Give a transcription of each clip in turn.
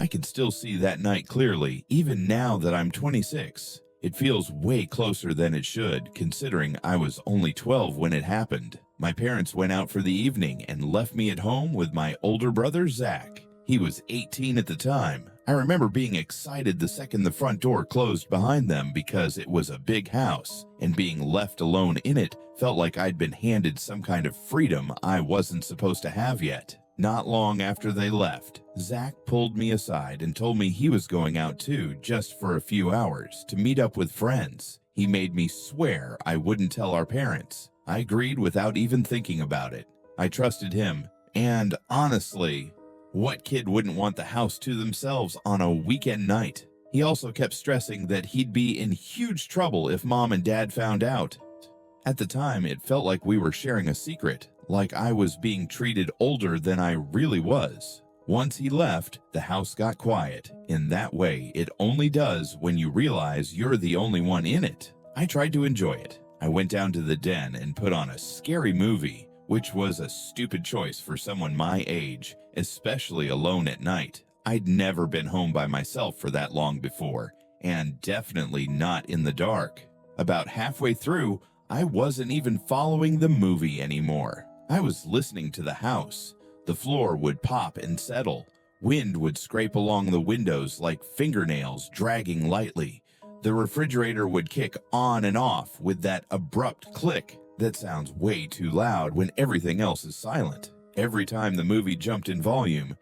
I can still see that night clearly, even now that I'm 26. It feels way closer than it should, considering I was only 12 when it happened. My parents went out for the evening and left me at home with my older brother, Zach. He was 18 at the time. I remember being excited the second the front door closed behind them because it was a big house, and being left alone in it felt like I'd been handed some kind of freedom I wasn't supposed to have yet. Not long after they left, Zach pulled me aside and told me he was going out too, just for a few hours, to meet up with friends. He made me swear I wouldn't tell our parents. I agreed without even thinking about it. I trusted him, and honestly, what kid wouldn't want the house to themselves on a weekend night? He also kept stressing that he'd be in huge trouble if Mom and Dad found out. At the time, it felt like we were sharing a secret, like I was being treated older than I really was. Once he left, the house got quiet. In that way, it only does when you realize you're the only one in it. I tried to enjoy it. I went down to the den and put on a scary movie, which was a stupid choice for someone my age, especially alone at night. I'd never been home by myself for that long before, and definitely not in the dark. About halfway through, I wasn't even following the movie anymore. I was listening to the house. The floor would pop and settle. Wind would scrape along the windows like fingernails dragging lightly. The refrigerator would kick on and off with that abrupt click that sounds way too loud when everything else is silent. Every time the movie jumped in volume,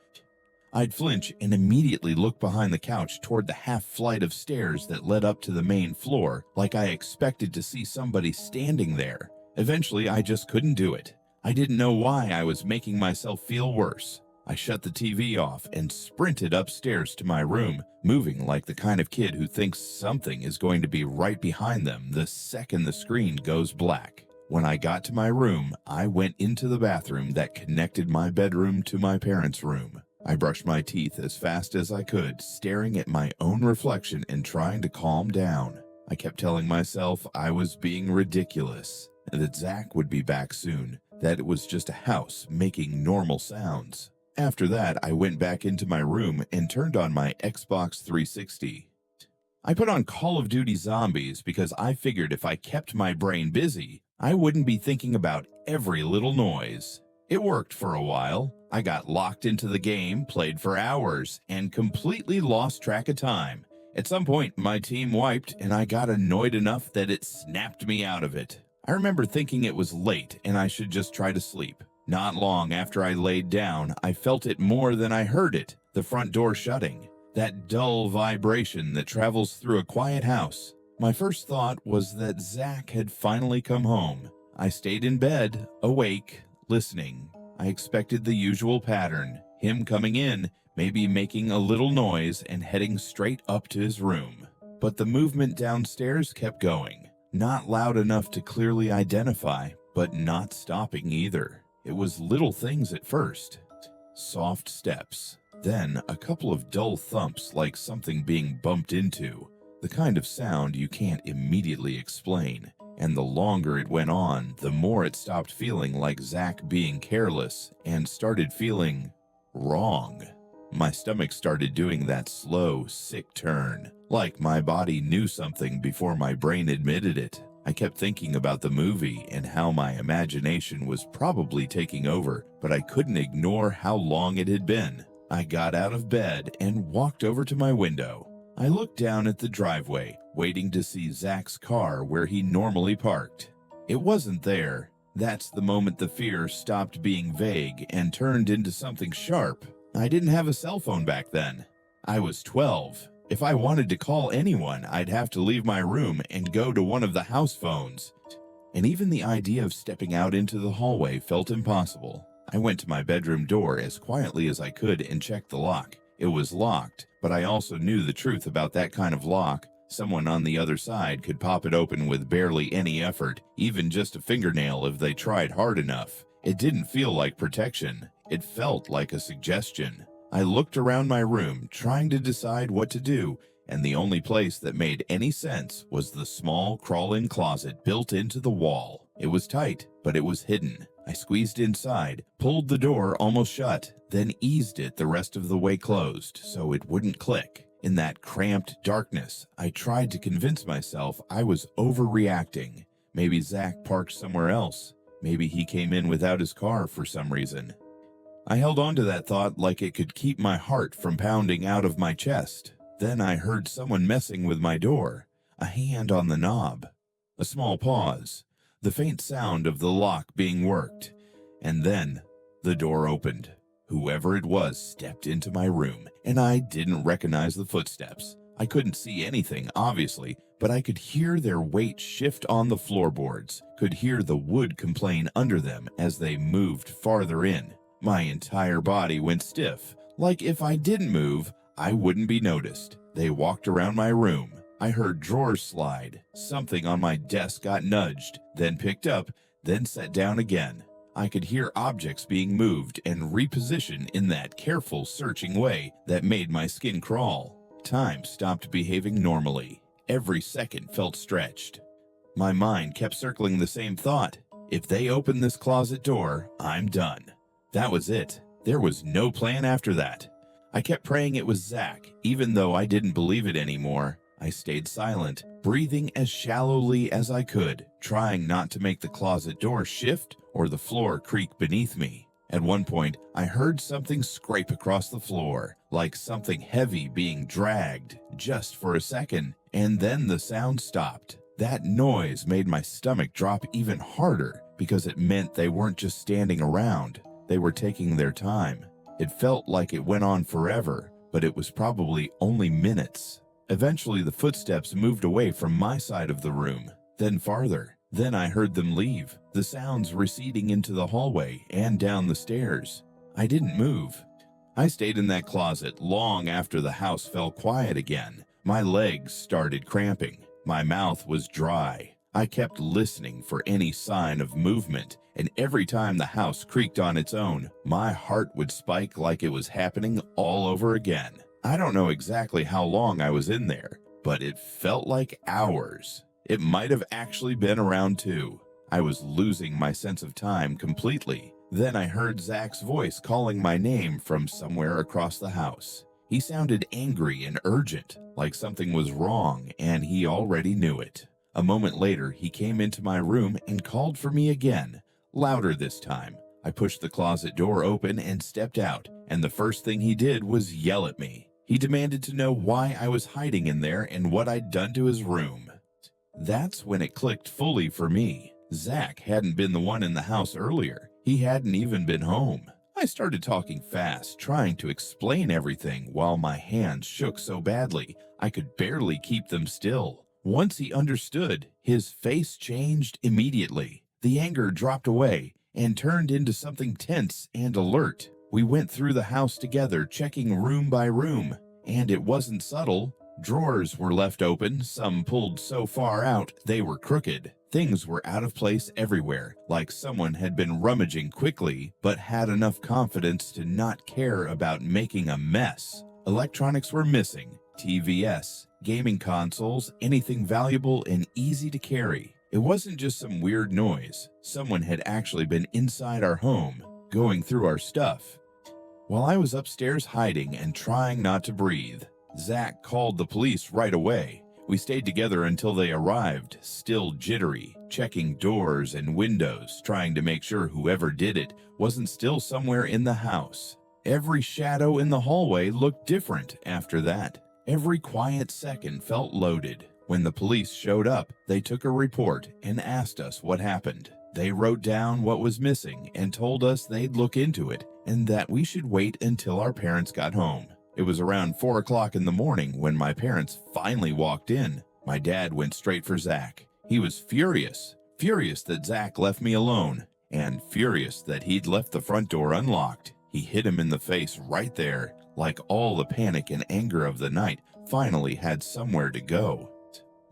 I'd flinch and immediately look behind the couch toward the half flight of stairs that led up to the main floor, like I expected to see somebody standing there. Eventually, I just couldn't do it. I didn't know why I was making myself feel worse. I shut the TV off and sprinted upstairs to my room, moving like the kind of kid who thinks something is going to be right behind them the second the screen goes black. When I got to my room, I went into the bathroom that connected my bedroom to my parents' room. I brushed my teeth as fast as I could, staring at my own reflection and trying to calm down. I kept telling myself I was being ridiculous, and that Zach would be back soon, that it was just a house making normal sounds. After that, I went back into my room and turned on my Xbox 360. I put on Call of Duty Zombies because I figured if I kept my brain busy, I wouldn't be thinking about every little noise. It worked for a while. I got locked into the game, played for hours, and completely lost track of time. At some point, my team wiped, and I got annoyed enough that it snapped me out of it. I remember thinking it was late and I should just try to sleep. Not long after I laid down, I felt it more than I heard it, the front door shutting. That dull vibration that travels through a quiet house. My first thought was that Zach had finally come home. I stayed in bed, awake, listening. I expected the usual pattern, him coming in, maybe making a little noise and heading straight up to his room. But the movement downstairs kept going, not loud enough to clearly identify, but not stopping either. It was little things at first. Soft steps, then a couple of dull thumps like something being bumped into, the kind of sound you can't immediately explain. And the longer it went on, the more it stopped feeling like Zach being careless and started feeling wrong. My stomach started doing that slow, sick turn, like my body knew something before my brain admitted it. I kept thinking about the movie and how my imagination was probably taking over, but I couldn't ignore how long it had been. I got out of bed and walked over to my window. I looked down at the driveway, waiting to see Zach's car where he normally parked. It wasn't there. That's the moment the fear stopped being vague and turned into something sharp. I didn't have a cell phone back then. I was 12. If I wanted to call anyone, I'd have to leave my room and go to one of the house phones. And even the idea of stepping out into the hallway felt impossible. I went to my bedroom door as quietly as I could and checked the lock. It was locked, but I also knew the truth about that kind of lock. Someone on the other side could pop it open with barely any effort, even just a fingernail if they tried hard enough. It didn't feel like protection. It felt like a suggestion. I looked around my room, trying to decide what to do, and the only place that made any sense was the small crawl-in closet built into the wall. It was tight, but it was hidden. I squeezed inside, pulled the door almost shut, then eased it the rest of the way closed so it wouldn't click. In that cramped darkness, I tried to convince myself I was overreacting. Maybe Zach parked somewhere else. Maybe he came in without his car for some reason. I held on to that thought like it could keep my heart from pounding out of my chest. Then I heard someone messing with my door, a hand on the knob. A small pause, the faint sound of the lock being worked, and then the door opened. Whoever it was stepped into my room, and I didn't recognize the footsteps. I couldn't see anything, obviously, but I could hear their weight shift on the floorboards, could hear the wood complain under them as they moved farther in. My entire body went stiff, like if I didn't move, I wouldn't be noticed. They walked around my room. I heard drawers slide. Something on my desk got nudged, then picked up, then set down again. I could hear objects being moved and repositioned in that careful, searching way that made my skin crawl. Time stopped behaving normally. Every second felt stretched. My mind kept circling the same thought. If they open this closet door, I'm done. That was it. There was no plan after that. I kept praying it was Zach, even though I didn't believe it anymore. I stayed silent, breathing as shallowly as I could, trying not to make the closet door shift or the floor creak beneath me. At one point, I heard something scrape across the floor, like something heavy being dragged, just for a second, and then the sound stopped. That noise made my stomach drop even harder because it meant they weren't just standing around, they were taking their time. It felt like it went on forever, but it was probably only minutes. Eventually, the footsteps moved away from my side of the room, then farther. Then I heard them leave, the sounds receding into the hallway and down the stairs. I didn't move. I stayed in that closet long after the house fell quiet again. My legs started cramping. My mouth was dry. I kept listening for any sign of movement, and every time the house creaked on its own, my heart would spike like it was happening all over again. I don't know exactly how long I was in there, but it felt like hours. It might have actually been around 2. I was losing my sense of time completely. Then I heard Zach's voice calling my name from somewhere across the house. He sounded angry and urgent, like something was wrong, and he already knew it. A moment later, he came into my room and called for me again, louder this time. I pushed the closet door open and stepped out, and the first thing he did was yell at me. He demanded to know why I was hiding in there and what I'd done to his room. That's when it clicked fully for me. Zach hadn't been the one in the house earlier. He hadn't even been home. I started talking fast, trying to explain everything while my hands shook so badly I could barely keep them still. Once he understood, his face changed immediately. The anger dropped away and turned into something tense and alert. We went through the house together, checking room by room, and it wasn't subtle. Drawers were left open, some pulled so far out they were crooked. Things were out of place everywhere, like someone had been rummaging quickly but had enough confidence to not care about making a mess. Electronics were missing, TVs, gaming consoles, anything valuable and easy to carry. It wasn't just some weird noise. Someone had actually been inside our home, going through our stuff. While I was upstairs hiding and trying not to breathe, Zach called the police right away. We stayed together until they arrived, still jittery, checking doors and windows, trying to make sure whoever did it wasn't still somewhere in the house. Every shadow in the hallway looked different after that. Every quiet second felt loaded. When the police showed up, they took a report and asked us what happened. They wrote down what was missing and told us they'd look into it and that we should wait until our parents got home. It was around 4 o'clock in the morning when my parents finally walked in. My dad went straight for Zach. He was furious that Zach left me alone, and furious that he'd left the front door unlocked. He hit him in the face right there, like all the panic and anger of the night finally had somewhere to go.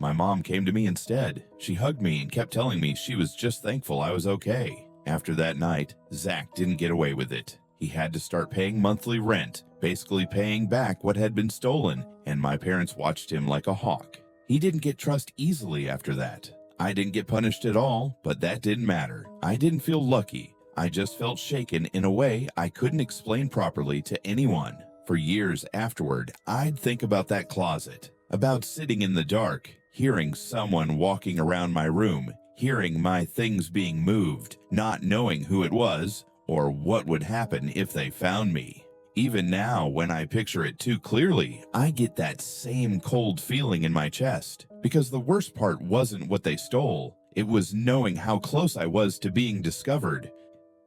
My mom came to me instead. She hugged me and kept telling me she was just thankful I was okay. After that night, Zach didn't get away with it. He had to start paying monthly rent, basically paying back what had been stolen, and my parents watched him like a hawk. He didn't get trust easily after that. I didn't get punished at all, but that didn't matter. I didn't feel lucky. I just felt shaken in a way I couldn't explain properly to anyone. For years afterward, I'd think about that closet, about sitting in the dark, hearing someone walking around my room, hearing my things being moved, not knowing who it was or what would happen if they found me. Even now, when I picture it too clearly, I get that same cold feeling in my chest, because the worst part wasn't what they stole. It was knowing how close I was to being discovered,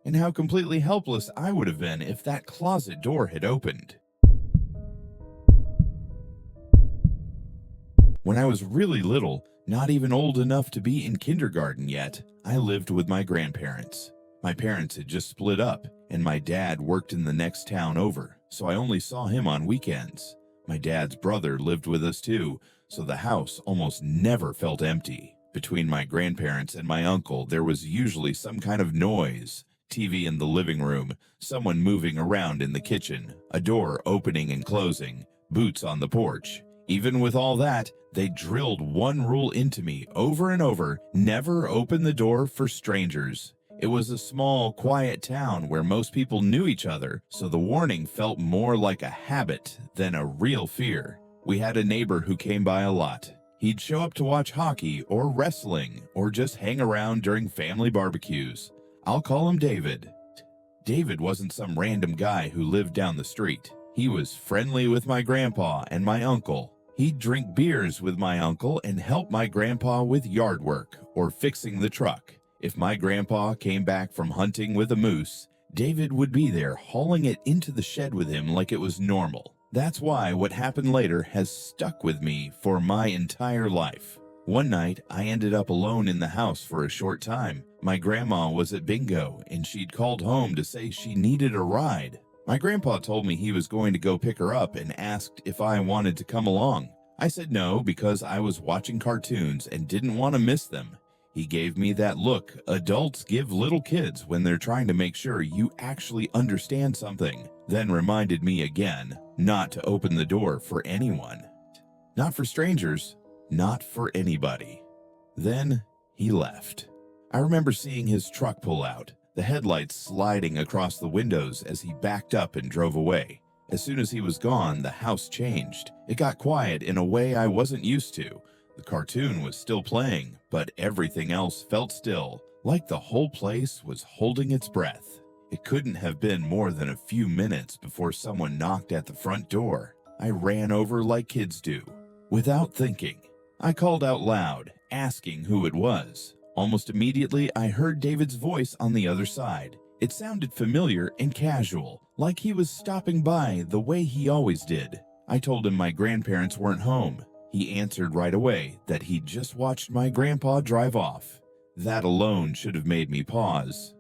and how completely helpless I would have been if that closet door had opened. When I was really little, not even old enough to be in kindergarten yet, I lived with my grandparents. My parents had just split up, and my dad worked in the next town over, so I only saw him on weekends. My dad's brother lived with us too, so the house almost never felt empty. Between my grandparents and my uncle, there was usually some kind of noise. TV in the living room, someone moving around in the kitchen, a door opening and closing, boots on the porch. Even with all that, they drilled one rule into me over and over: never open the door for strangers. It was a small, quiet town where most people knew each other, so the warning felt more like a habit than a real fear. We had a neighbor who came by a lot. He'd show up to watch hockey or wrestling or just hang around during family barbecues. I'll call him David. David wasn't some random guy who lived down the street. He was friendly with my grandpa and my uncle. He'd drink beers with my uncle and help my grandpa with yard work or fixing the truck. If my grandpa came back from hunting with a moose, David would be there hauling it into the shed with him like it was normal. That's why what happened later has stuck with me for my entire life. One night, I ended up alone in the house for a short time. My grandma was at bingo, and she'd called home to say she needed a ride. My grandpa told me he was going to go pick her up and asked if I wanted to come along. I said no because I was watching cartoons and didn't want to miss them. He gave me that look adults give little kids when they're trying to make sure you actually understand something, then reminded me again not to open the door for anyone. Not for strangers, not for anybody. Then he left. I remember seeing his truck pull out, the headlights sliding across the windows as he backed up and drove away. As soon as he was gone, the house changed. It got quiet in a way I wasn't used to. The cartoon was still playing, but everything else felt still, like the whole place was holding its breath. It couldn't have been more than a few minutes before someone knocked at the front door. I ran over like kids do. Without thinking, I called out loud, asking who it was. Almost immediately, I heard David's voice on the other side. It sounded familiar and casual, like he was stopping by the way he always did. I told him my grandparents weren't home. He answered right away that he'd just watched my grandpa drive off. That alone should have made me pause.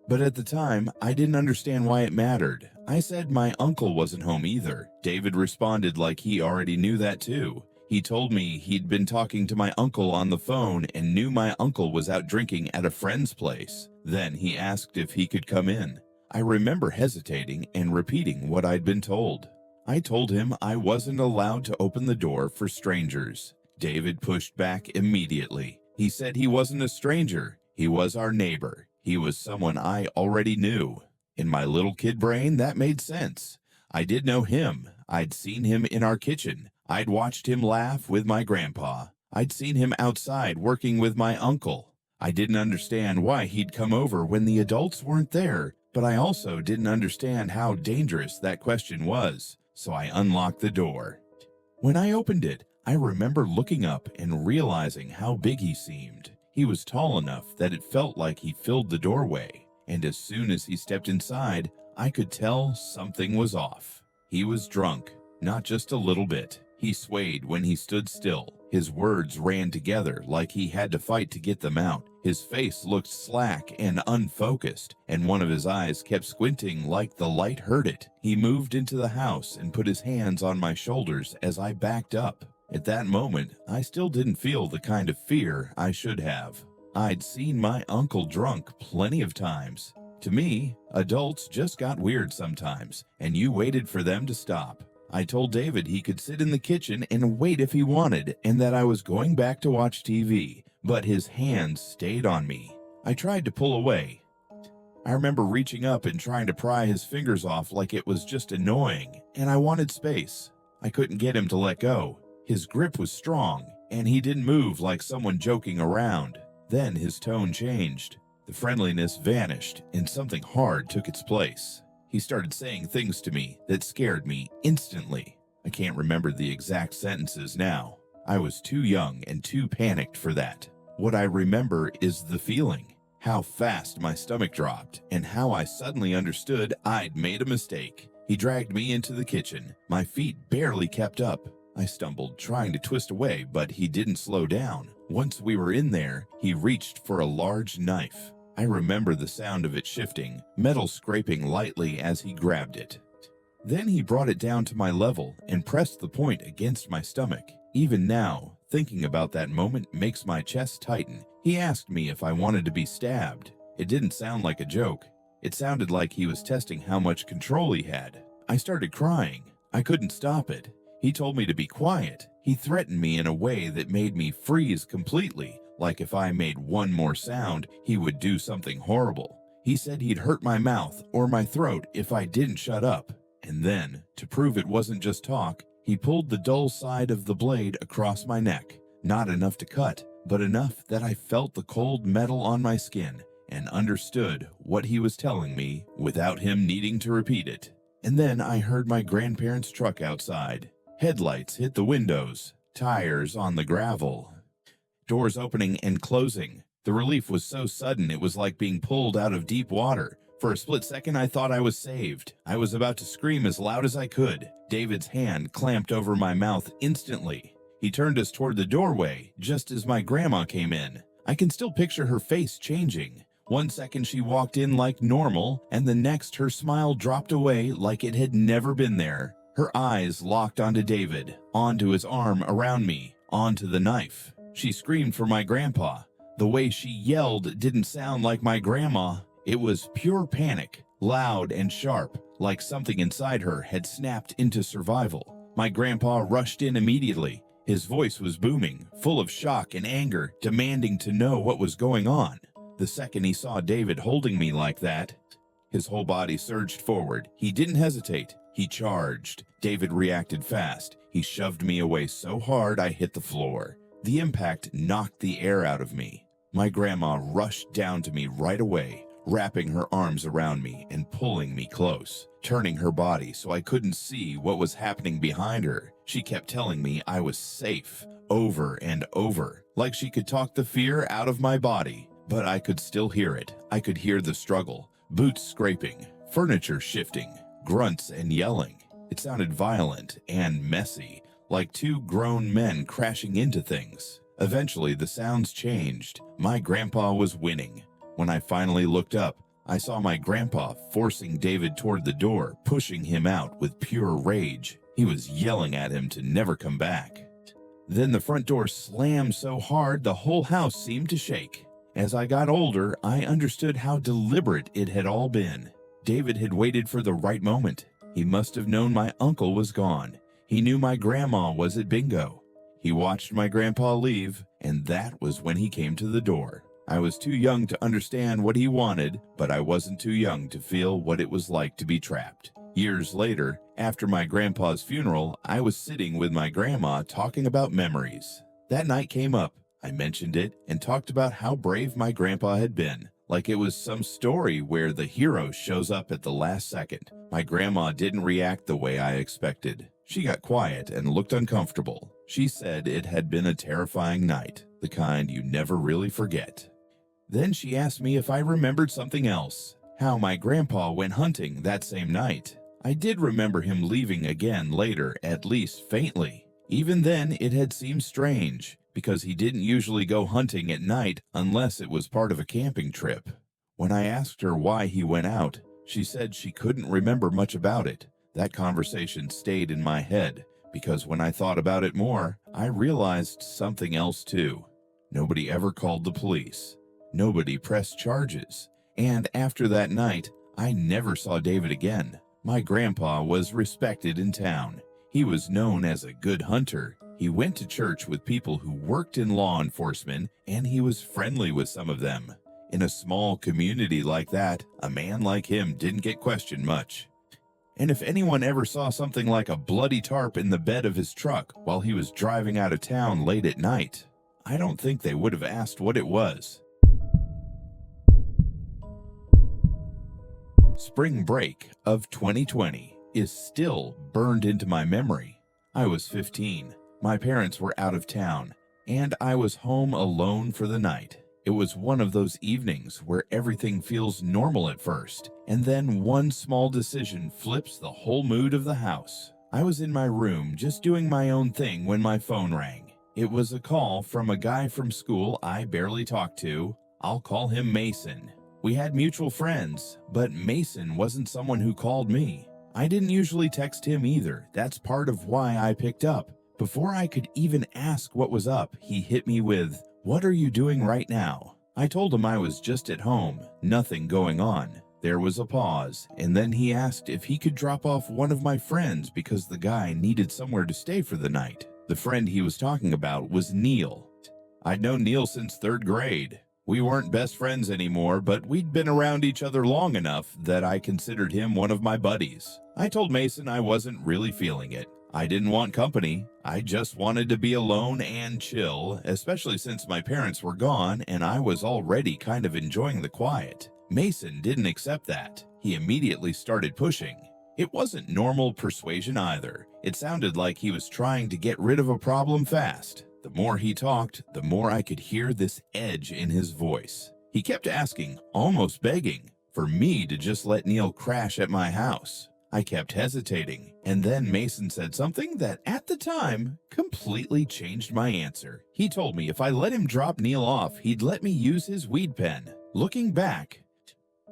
But at the time, I didn't understand why it mattered. I said my uncle wasn't home either. David responded like he already knew that too. He told me he'd been talking to my uncle on the phone and knew my uncle was out drinking at a friend's place. Then he asked if he could come in. I remember hesitating and repeating what I'd been told. I told him I wasn't allowed to open the door for strangers. David pushed back immediately. He said he wasn't a stranger. He was our neighbor. He was someone I already knew. In my little kid brain, that made sense. I did know him. I'd seen him in our kitchen. I'd watched him laugh with my grandpa. I'd seen him outside working with my uncle. I didn't understand why he'd come over when the adults weren't there, but I also didn't understand how dangerous that question was. So I unlocked the door. When I opened it, I remember looking up and realizing how big he seemed. He was tall enough that it felt like he filled the doorway, and as soon as he stepped inside, I could tell something was off. He was drunk, not just a little bit. He swayed when he stood still. His words ran together like he had to fight to get them out. His face looked slack and unfocused, and one of his eyes kept squinting like the light hurt it. He moved into the house and put his hands on my shoulders as I backed up. At that moment, I still didn't feel the kind of fear I should have. I'd seen my uncle drunk plenty of times. To me, adults just got weird sometimes, and you waited for them to stop. I told David he could sit in the kitchen and wait if he wanted, and that I was going back to watch TV, but his hands stayed on me. I tried to pull away. I remember reaching up and trying to pry his fingers off like it was just annoying, and I wanted space. I couldn't get him to let go. His grip was strong, and he didn't move like someone joking around. Then his tone changed. The friendliness vanished, and something hard took its place. He started saying things to me that scared me instantly. I can't remember the exact sentences now. I was too young and too panicked for that. What I remember is the feeling, how fast my stomach dropped, and how I suddenly understood I'd made a mistake. He dragged me into the kitchen. My feet barely kept up. I stumbled, trying to twist away, but he didn't slow down. Once we were in there, he reached for a large knife. I remember the sound of it shifting, metal scraping lightly as he grabbed it. Then he brought it down to my level and pressed the point against my stomach. Even now, thinking about that moment makes my chest tighten. He asked me if I wanted to be stabbed. It didn't sound like a joke. It sounded like he was testing how much control he had. I started crying. I couldn't stop it. He told me to be quiet. He threatened me in a way that made me freeze completely, like if I made one more sound, he would do something horrible. He said he'd hurt my mouth or my throat if I didn't shut up. And then, to prove it wasn't just talk, he pulled the dull side of the blade across my neck. Not enough to cut, but enough that I felt the cold metal on my skin and understood what he was telling me without him needing to repeat it. And then I heard my grandparents' truck outside. Headlights hit the windows, tires on the gravel, doors opening and closing. The relief was so sudden it was like being pulled out of deep water. For a split second, I thought I was saved. I was about to scream as loud as I could. David's hand clamped over my mouth instantly. He turned us toward the doorway just as my grandma came in. I can still picture her face changing. One second she walked in like normal, and the next her smile dropped away like it had never been there. Her eyes locked onto David, onto his arm around me, onto the knife. She screamed for my grandpa. The way she yelled didn't sound like my grandma. It was pure panic, loud and sharp, like something inside her had snapped into survival. My grandpa rushed in immediately. His voice was booming, full of shock and anger, demanding to know what was going on. The second he saw David holding me like that, his whole body surged forward. He didn't hesitate. He charged. David reacted fast. He shoved me away so hard I hit the floor. The impact knocked the air out of me. My grandma rushed down to me right away, wrapping her arms around me and pulling me close, turning her body so I couldn't see what was happening behind her. She kept telling me I was safe, over and over, like she could talk the fear out of my body. But I could still hear it. I could hear the struggle, boots scraping, furniture shifting, grunts and yelling. It sounded violent and messy, like two grown men crashing into things. Eventually, the sounds changed. My grandpa was winning. When I finally looked up, I saw my grandpa forcing David toward the door, pushing him out with pure rage. He was yelling at him to never come back. Then the front door slammed so hard the whole house seemed to shake. As I got older, I understood how deliberate it had all been. David had waited for the right moment. He must have known my uncle was gone. He knew my grandma was at bingo. He watched my grandpa leave, and that was when he came to the door. I was too young to understand what he wanted, but I wasn't too young to feel what it was like to be trapped. Years later, after my grandpa's funeral, I was sitting with my grandma talking about memories. That night came up. I mentioned it and talked about how brave my grandpa had been, like it was some story where the hero shows up at the last second. My grandma didn't react the way I expected. She got quiet and looked uncomfortable. She said it had been a terrifying night, the kind you never really forget. Then she asked me if I remembered something else, how my grandpa went hunting that same night. I did remember him leaving again later, at least faintly. Even then, it had seemed strange, because he didn't usually go hunting at night unless it was part of a camping trip. When I asked her why he went out, she said she couldn't remember much about it. That conversation stayed in my head, because when I thought about it more, I realized something else too. Nobody ever called the police. Nobody pressed charges. And after that night, I never saw David again. My grandpa was respected in town. He was known as a good hunter. He went to church with people who worked in law enforcement, and he was friendly with some of them. In a small community like that, a man like him didn't get questioned much. And if anyone ever saw something like a bloody tarp in the bed of his truck while he was driving out of town late at night, I don't think they would have asked what it was. Spring break of 2020 is still burned into my memory. I was 15, my parents were out of town, and I was home alone for the night. It was one of those evenings where everything feels normal at first, and then one small decision flips the whole mood of the house. I was in my room just doing my own thing when my phone rang. It was a call from a guy from school I barely talked to. I'll call him Mason. We had mutual friends, but Mason wasn't someone who called me. I didn't usually text him either. That's part of why I picked up. Before I could even ask what was up, he hit me with, "What are you doing right now?" I told him I was just at home, nothing going on. There was a pause, and then he asked if he could drop off one of my friends because the guy needed somewhere to stay for the night. The friend he was talking about was Neil. I'd known Neil since 3rd grade. We weren't best friends anymore, but we'd been around each other long enough that I considered him one of my buddies. I told Mason I wasn't really feeling it. I didn't want company. I just wanted to be alone and chill, especially since my parents were gone and I was already kind of enjoying the quiet. Mason didn't accept that. He immediately started pushing. It wasn't normal persuasion either. It sounded like he was trying to get rid of a problem fast. The more he talked, the more I could hear this edge in his voice. He kept asking, almost begging, for me to just let Neil crash at my house. I kept hesitating, and then Mason said something that, at the time, completely changed my answer. He told me if I let him drop Neil off, he'd let me use his weed pen. Looking back,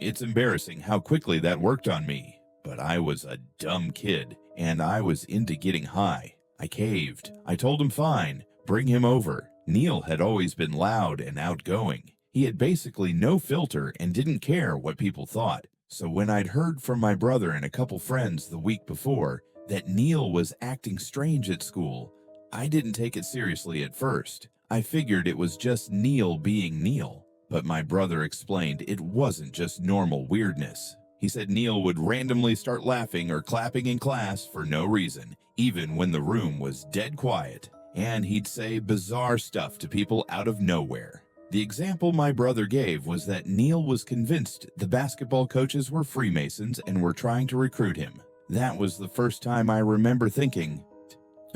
it's embarrassing how quickly that worked on me, but I was a dumb kid, and I was into getting high. I caved. I told him fine, bring him over. Neil had always been loud and outgoing. He had basically no filter and didn't care what people thought. So when I'd heard from my brother and a couple friends the week before that Neil was acting strange at school, I didn't take it seriously at first. I figured it was just Neil being Neil. But my brother explained it wasn't just normal weirdness. He said Neil would randomly start laughing or clapping in class for no reason, even when the room was dead quiet. And he'd say bizarre stuff to people out of nowhere. The example my brother gave was that Neil was convinced the basketball coaches were Freemasons and were trying to recruit him. That was the first time I remember thinking,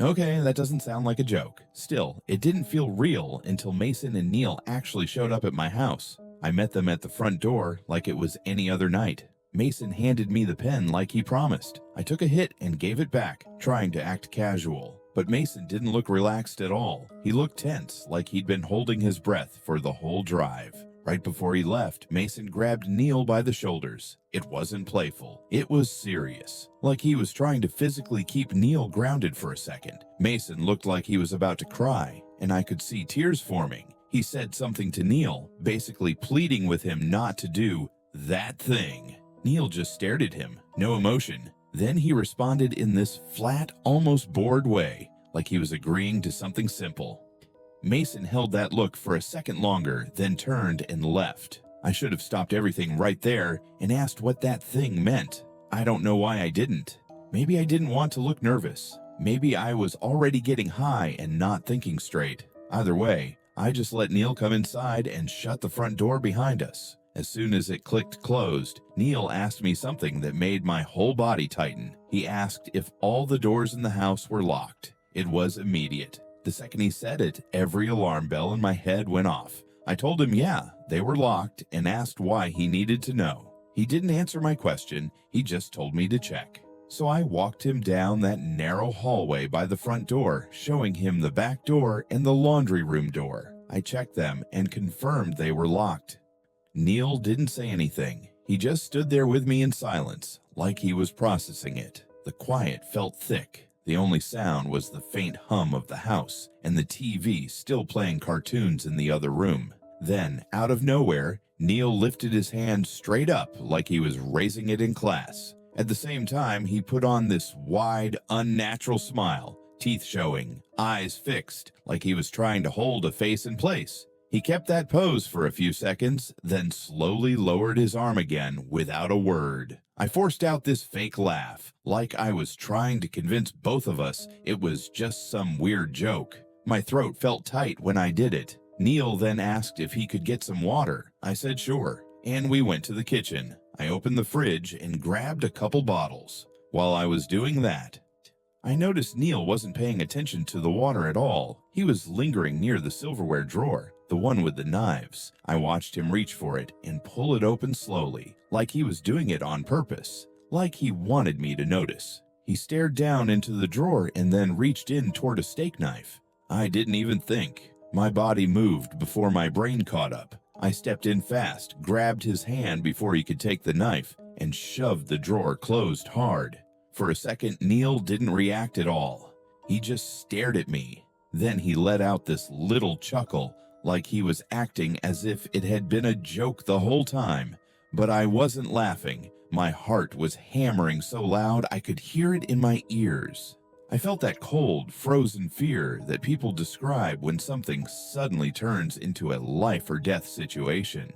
okay, that doesn't sound like a joke. Still, it didn't feel real until Mason and Neil actually showed up at my house. I met them at the front door like it was any other night. Mason handed me the pen like he promised. I took a hit and gave it back, trying to act casual. But Mason didn't look relaxed at all. He looked tense, like he'd been holding his breath for the whole drive. Right before he left, Mason grabbed Neil by the shoulders. It wasn't playful. It was serious, like he was trying to physically keep Neil grounded for a second. Mason looked like he was about to cry, and I could see tears forming. He said something to Neil, basically pleading with him not to do that thing. Neil just stared at him, no emotion. Then he responded in this flat, almost bored way, like he was agreeing to something simple. Mason held that look for a second longer, then turned and left. I should have stopped everything right there and asked what that thing meant. I don't know why I didn't. Maybe I didn't want to look nervous. Maybe I was already getting high and not thinking straight. Either way, I just let Neil come inside and shut the front door behind us. As soon as it clicked closed, Neil asked me something that made my whole body tighten. He asked if all the doors in the house were locked. It was immediate. The second he said it, every alarm bell in my head went off. I told him yeah, they were locked, and asked why he needed to know. He didn't answer my question, he just told me to check. So I walked him down that narrow hallway by the front door, showing him the back door and the laundry room door. I checked them and confirmed they were locked. Neil didn't say anything. He just stood there with me in silence, like he was processing it. The quiet felt thick. The only sound was the faint hum of the house and the TV still playing cartoons in the other room. Then, out of nowhere, Neil lifted his hand straight up like he was raising it in class. At the same time, he put on this wide, unnatural smile, teeth showing, eyes fixed, like he was trying to hold a face in place. He kept that pose for a few seconds, then slowly lowered his arm again without a word. I forced out this fake laugh, like I was trying to convince both of us it was just some weird joke. My throat felt tight when I did it. Neil then asked if he could get some water. I said sure, and we went to the kitchen. I opened the fridge and grabbed a couple bottles. While I was doing that, I noticed Neil wasn't paying attention to the water at all. He was lingering near the silverware drawer, the one with the knives. I watched him reach for it and pull it open slowly, like he was doing it on purpose, like he wanted me to notice. He stared down into the drawer and then reached in toward a steak knife. I didn't even think. My body moved before my brain caught up. I stepped in fast, grabbed his hand before he could take the knife, and shoved the drawer closed hard. For a second, Neil didn't react at all. He just stared at me. Then he let out this little chuckle, like he was acting as if it had been a joke the whole time. But I wasn't laughing. My heart was hammering so loud I could hear it in my ears. I felt that cold, frozen fear that people describe when something suddenly turns into a life or death situation.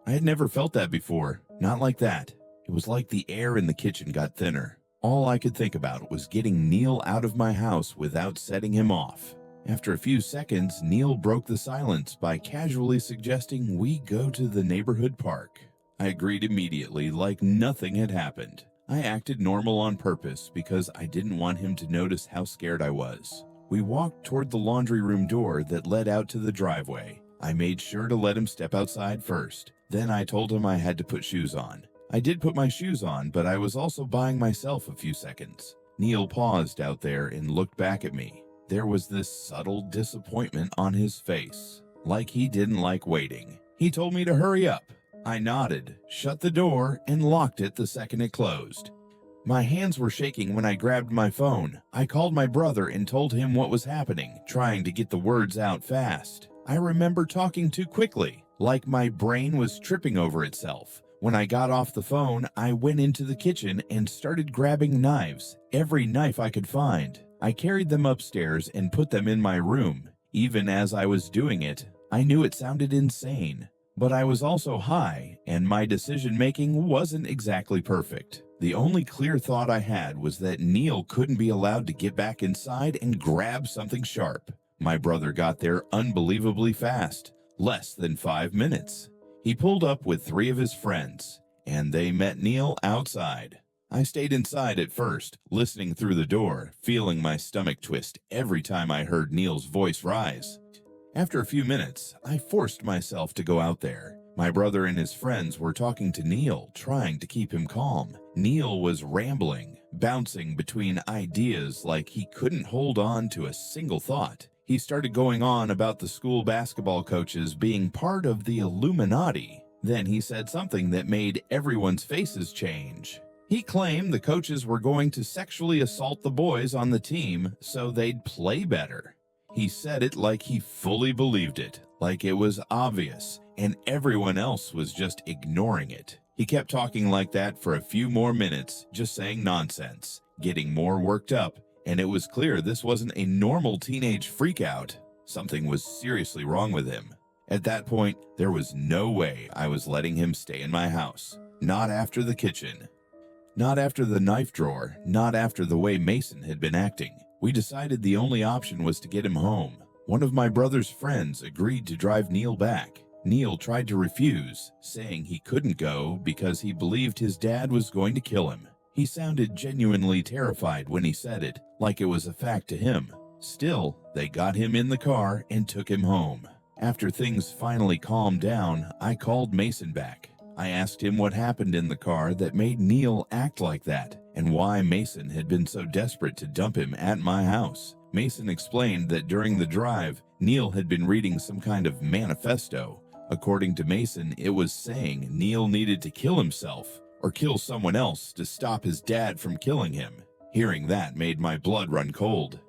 I had never felt that before, not like that. It was like the air in the kitchen got thinner. All I could think about was getting Neil out of my house without setting him off. After a few seconds, Neil broke the silence by casually suggesting we go to the neighborhood park. I agreed immediately, like nothing had happened. I acted normal on purpose because I didn't want him to notice how scared I was. We walked toward the laundry room door that led out to the driveway. I made sure to let him step outside first. Then I told him I had to put shoes on. I did put my shoes on, but I was also buying myself a few seconds. Neil paused out there and looked back at me. There was this subtle disappointment on his face, like he didn't like waiting. He told me to hurry up. I nodded, shut the door, and locked it the second it closed. My hands were shaking when I grabbed my phone. I called my brother and told him what was happening, trying to get the words out fast. I remember talking too quickly, like my brain was tripping over itself. When I got off the phone, I went into the kitchen and started grabbing knives, every knife I could find. I carried them upstairs and put them in my room. Even as I was doing it, I knew it sounded insane. But I was also high, and my decision-making wasn't exactly perfect. The only clear thought I had was that Neil couldn't be allowed to get back inside and grab something sharp. My brother got there unbelievably fast, less than 5 minutes. He pulled up with 3 of his friends, and they met Neil outside. I stayed inside at first, listening through the door, feeling my stomach twist every time I heard Neil's voice rise. After a few minutes, I forced myself to go out there. My brother and his friends were talking to Neil, trying to keep him calm. Neil was rambling, bouncing between ideas like he couldn't hold on to a single thought. He started going on about the school basketball coaches being part of the Illuminati. Then he said something that made everyone's faces change. He claimed the coaches were going to sexually assault the boys on the team so they'd play better. He said it like he fully believed it, like it was obvious, and everyone else was just ignoring it. He kept talking like that for a few more minutes, just saying nonsense, getting more worked up, and it was clear this wasn't a normal teenage freakout. Something was seriously wrong with him. At that point, there was no way I was letting him stay in my house. Not after the kitchen. Not after the knife drawer. Not after the way Mason had been acting. We decided the only option was to get him home. One of my brother's friends agreed to drive Neil back. Neil tried to refuse, saying he couldn't go because he believed his dad was going to kill him. He sounded genuinely terrified when he said it, like it was a fact to him. Still, they got him in the car and took him home. After things finally calmed down, I called Mason back. I asked him what happened in the car that made Neil act like that, and why Mason had been so desperate to dump him at my house. Mason explained that during the drive, Neil had been reading some kind of manifesto. According to Mason, it was saying Neil needed to kill himself or kill someone else to stop his dad from killing him. Hearing that made my blood run cold.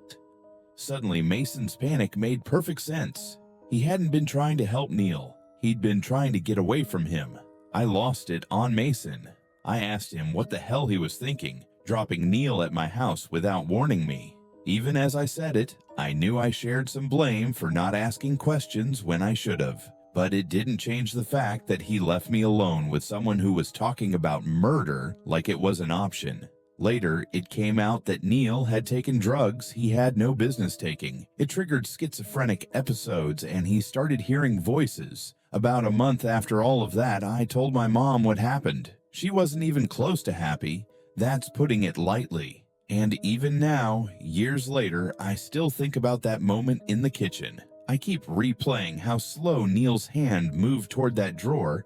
Suddenly, Mason's panic made perfect sense. He hadn't been trying to help Neil. He'd been trying to get away from him. I lost it on Mason. I asked him what the hell he was thinking, dropping Neil at my house without warning me. Even as I said it, I knew I shared some blame for not asking questions when I should have. But it didn't change the fact that he left me alone with someone who was talking about murder like it was an option. Later, it came out that Neil had taken drugs he had no business taking. It triggered schizophrenic episodes and he started hearing voices. About a month after all of that, I told my mom what happened. She wasn't even close to happy. That's putting it lightly. And even now, years later, I still think about that moment in the kitchen. I keep replaying how slow Neil's hand moved toward that drawer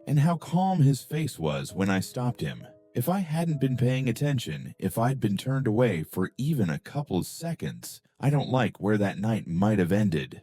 and how calm his face was when I stopped him. If I hadn't been paying attention, if I'd been turned away for even a couple of seconds, I don't like where that night might have ended.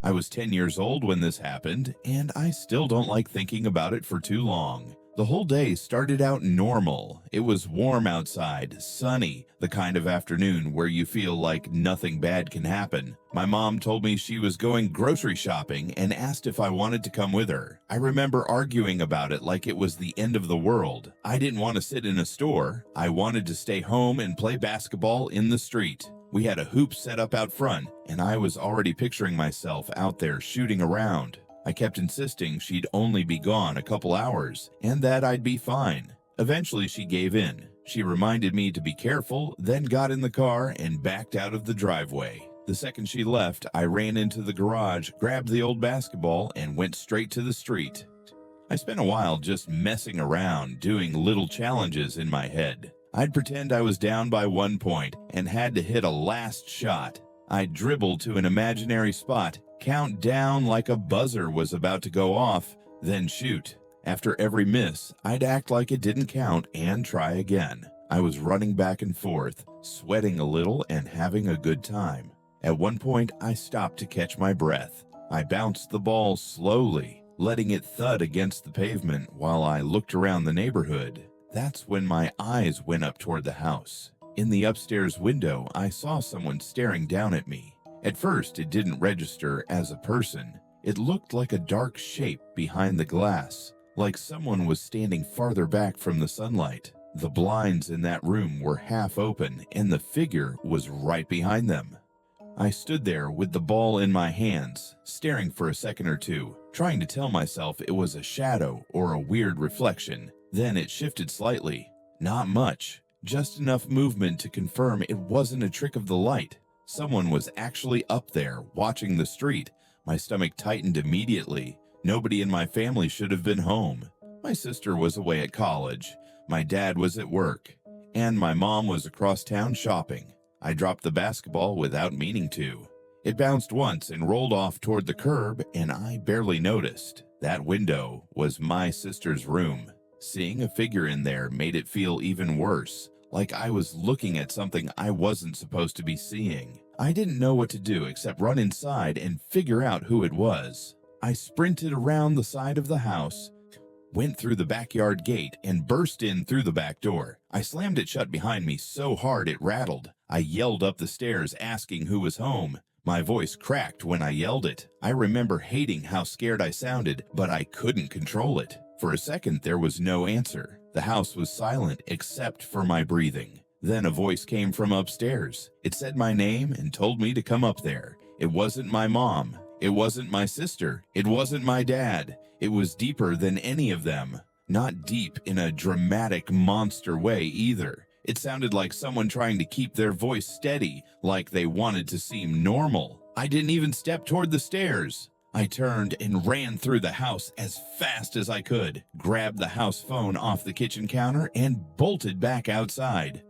I was 10 years old when this happened, and I still don't like thinking about it for too long. The whole day started out normal. It was warm outside, sunny, the kind of afternoon where you feel like nothing bad can happen. My mom told me she was going grocery shopping and asked if I wanted to come with her. I remember arguing about it like it was the end of the world. I didn't want to sit in a store. I wanted to stay home and play basketball in the street. We had a hoop set up out front, and I was already picturing myself out there shooting around. I kept insisting she'd only be gone a couple hours, and that I'd be fine. Eventually she gave in. She reminded me to be careful, then got in the car and backed out of the driveway. The second she left, I ran into the garage, grabbed the old basketball, and went straight to the street. I spent a while just messing around, doing little challenges in my head. I'd pretend I was down by 1 point and had to hit a last shot. I'd dribble to an imaginary spot, count down like a buzzer was about to go off, then shoot. After every miss, I'd act like it didn't count and try again. I was running back and forth, sweating a little and having a good time. At one point, I stopped to catch my breath. I bounced the ball slowly, letting it thud against the pavement while I looked around the neighborhood. That's when my eyes went up toward the house. In the upstairs window, I saw someone staring down at me. At first, it didn't register as a person. It looked like a dark shape behind the glass, like someone was standing farther back from the sunlight. The blinds in that room were half open, and the figure was right behind them. I stood there with the ball in my hands, staring for a second or two, trying to tell myself it was a shadow or a weird reflection. Then it shifted slightly. Not much, just enough movement to confirm it wasn't a trick of the light. Someone was actually up there, watching the street. My stomach tightened immediately. Nobody in my family should have been home. My sister was away at college, my dad was at work, and my mom was across town shopping. I dropped the basketball without meaning to. It bounced once and rolled off toward the curb, and I barely noticed. That window was my sister's room. Seeing a figure in there made it feel even worse, like I was looking at something I wasn't supposed to be seeing. I didn't know what to do except run inside and figure out who it was. I sprinted around the side of the house, went through the backyard gate, and burst in through the back door. I slammed it shut behind me so hard it rattled. I yelled up the stairs asking who was home. My voice cracked when I yelled it. I remember hating how scared I sounded, but I couldn't control it. For a second, there was no answer. The house was silent except for my breathing. Then a voice came from upstairs. It said my name and told me to come up there. It wasn't my mom. It wasn't my sister. It wasn't my dad. It was deeper than any of them. Not deep in a dramatic monster way either. It sounded like someone trying to keep their voice steady, like they wanted to seem normal. I didn't even step toward the stairs. I turned and ran through the house as fast as I could, grabbed the house phone off the kitchen counter, and bolted back outside.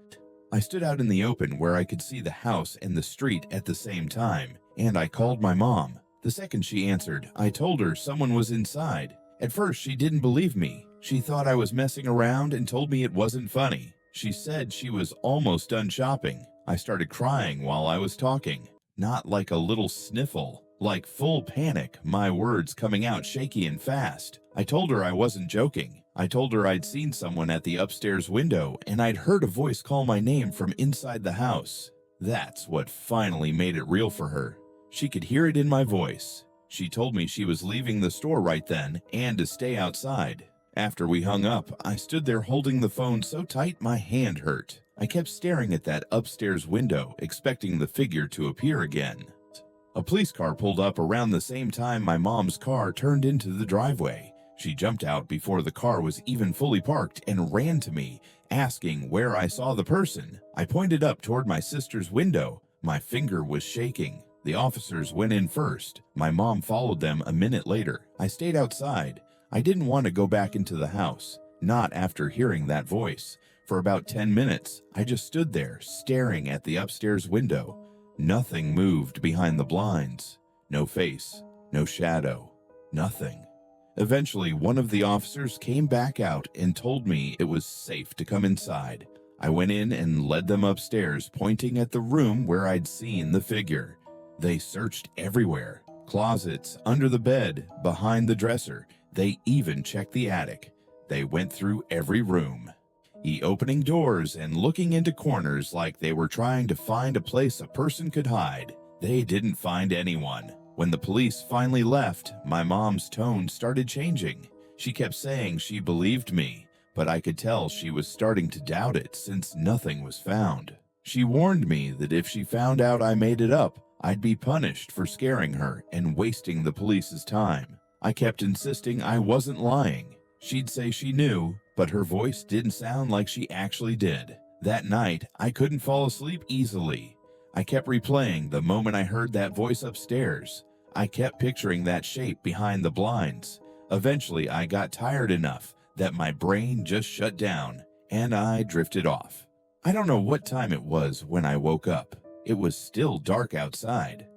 I stood out in the open where I could see the house and the street at the same time, and I called my mom. The second she answered, I told her someone was inside. At first, she didn't believe me. She thought I was messing around and told me it wasn't funny. She said she was almost done shopping. I started crying while I was talking, not like a little sniffle. Like full panic, my words coming out shaky and fast. I told her I wasn't joking. I told her I'd seen someone at the upstairs window and I'd heard a voice call my name from inside the house. That's what finally made it real for her. She could hear it in my voice. She told me she was leaving the store right then and to stay outside. After we hung up, I stood there holding the phone so tight my hand hurt. I kept staring at that upstairs window, expecting the figure to appear again. A police car pulled up around the same time my mom's car turned into the driveway. She jumped out before the car was even fully parked and ran to me, asking where I saw the person. I pointed up toward my sister's window. My finger was shaking. The officers went in first. My mom followed them a minute later. I stayed outside. I didn't want to go back into the house, not after hearing that voice. For about 10 minutes, I just stood there, staring at the upstairs window. Nothing moved behind the blinds. No face, no shadow, nothing. Eventually, one of the officers came back out and told me it was safe to come inside. I went in and led them upstairs, pointing at the room where I'd seen the figure. They searched everywhere: closets, under the bed, behind the dresser. They even checked the attic. They went through every room, opening doors and looking into corners like they were trying to find a place a person could hide. They didn't find anyone. When the police finally left, my mom's tone started changing. She kept saying she believed me, but I could tell she was starting to doubt it since nothing was found. She warned me that if she found out I made it up, I'd be punished for scaring her and wasting the police's time. I kept insisting I wasn't lying. She'd say she knew, but her voice didn't sound like she actually did. That night, I couldn't fall asleep easily. I kept replaying the moment I heard that voice upstairs. I kept picturing that shape behind the blinds. Eventually, I got tired enough that my brain just shut down, and I drifted off. I don't know what time it was when I woke up. It was still dark outside.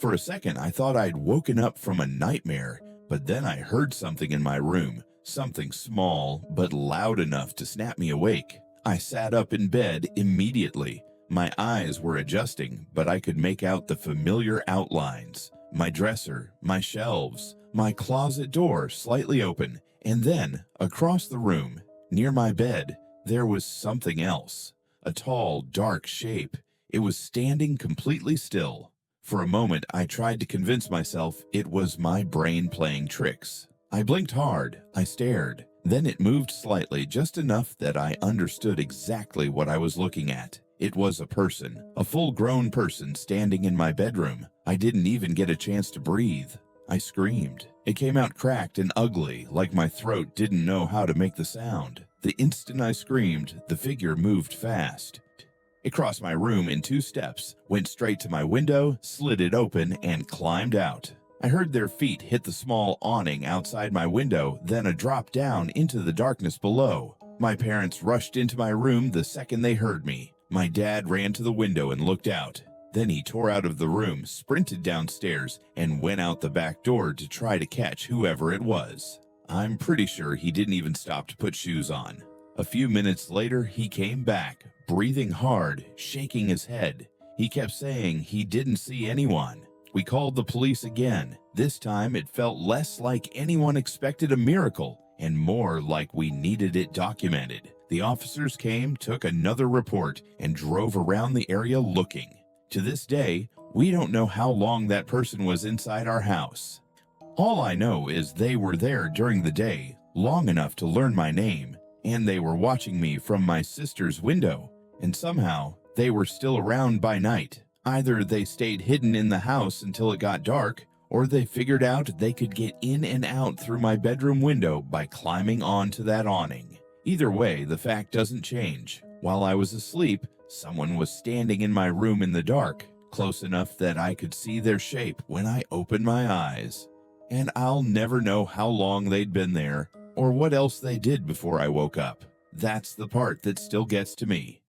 For a second, I thought I'd woken up from a nightmare, but then I heard something in my room, something small but loud enough to snap me awake. I sat up in bed immediately. My eyes were adjusting, but I could make out the familiar outlines. My dresser, my shelves, my closet door slightly open, and then, across the room, near my bed, there was something else. A tall, dark shape. It was standing completely still. For a moment, I tried to convince myself it was my brain playing tricks. I blinked hard. I stared. Then it moved slightly, just enough that I understood exactly what I was looking at. It was a person, a full-grown person standing in my bedroom. I didn't even get a chance to breathe. I screamed. It came out cracked and ugly, like my throat didn't know how to make the sound. The instant I screamed, the figure moved fast. It crossed my room in 2 steps, went straight to my window, slid it open, and climbed out. I heard their feet hit the small awning outside my window, then a drop down into the darkness below. My parents rushed into my room the second they heard me. My dad ran to the window and looked out. Then he tore out of the room, sprinted downstairs, and went out the back door to try to catch whoever it was. I'm pretty sure he didn't even stop to put shoes on. A few minutes later, he came back, breathing hard, shaking his head. He kept saying he didn't see anyone. We called the police again. This time it felt less like anyone expected a miracle and more like we needed it documented. The officers came, took another report, and drove around the area looking. To this day, we don't know how long that person was inside our house. All I know is they were there during the day, long enough to learn my name, and they were watching me from my sister's window, and somehow they were still around by night. Either they stayed hidden in the house until it got dark, or they figured out they could get in and out through my bedroom window by climbing onto that awning. Either way, the fact doesn't change. While I was asleep, someone was standing in my room in the dark, close enough that I could see their shape when I opened my eyes. And I'll never know how long they'd been there, or what else they did before I woke up. That's the part that still gets to me.